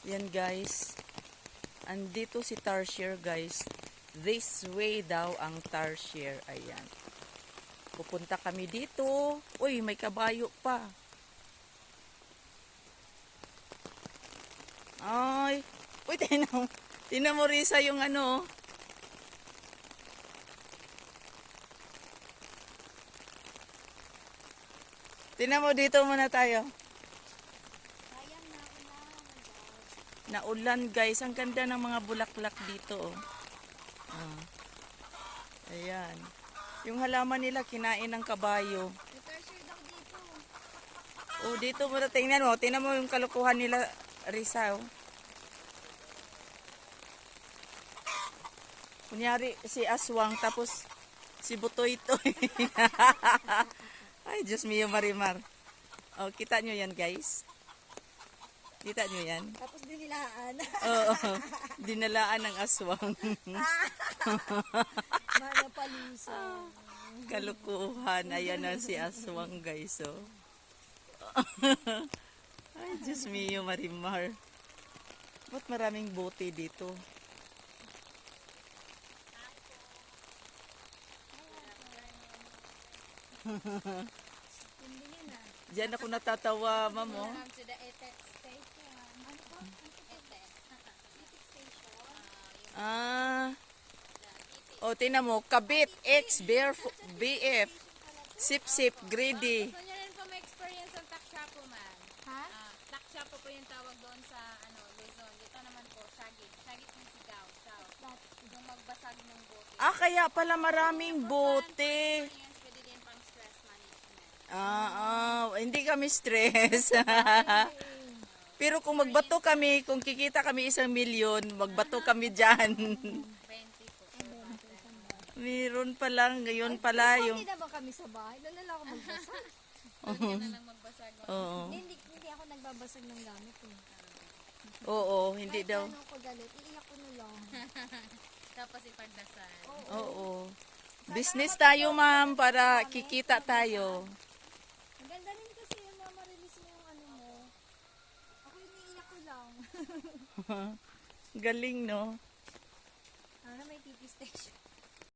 Yan guys. Andito si Tarsier guys. This way daw ang Tarsier. Ayan. Pupunta kami dito. Uy, may kabayo pa. Ay. Uy, tinan mo Risa yung ano. Tinan mo dito muna tayo. Naulan guys. Ang ganda ng mga bulaklak dito. Oh. Ayan. Yung halaman nila kinain ng kabayo. Oh, dito mo na tingnan mo. Tingnan mo yung kalukuhan nila, Risa. Oh. Kunyari si Aswang tapos si Butoy-toy. Ay, Diyos mio Marimar. Oh, kita nyo yan guys. Kita nyo yan. Tapos dinilaan. Oo, dinalaan ng aswang. Manapalusa. Kalukuhan. Ayan na si aswang guys. Oh. Ay, Diyos mio Marimar. Ba't maraming bote dito? Diyan ako natatawa, mamo. O, tingnan mo, Kabit, X, BF, Sip, Greedy. Gusto niya rin po may experience ng takshapo man. Ha? Takshapo po yung tawag doon sa Luzon. Dito naman po, shagit. Shagit yung sigaw. Yung magbasag ng bote. Kaya pala maraming bote. Yan, pwede din pang stress management. Hindi kami stress. Pero kung magbato kami, kung kikita kami 1 milyon, magbato kami dyan. 20 po. Meron pa lang, ngayon pala yung... Hindi na ba kami sa bahay? Doon na lang ako magbasag. Doon ka na lang magbasag. Oo. Hindi ako nagbabasag ng gamit eh. Oo, hindi Kahit daw. ano ko galit, iiyak ko na lang. Tapos ipagdasal. Oo. Business tayo, ma'am, para kikita tayo. Maganda rin kasi yung ma-release mo yung ano mo. Ako iniiyak ko lang. Galing, no? Ano may TV station?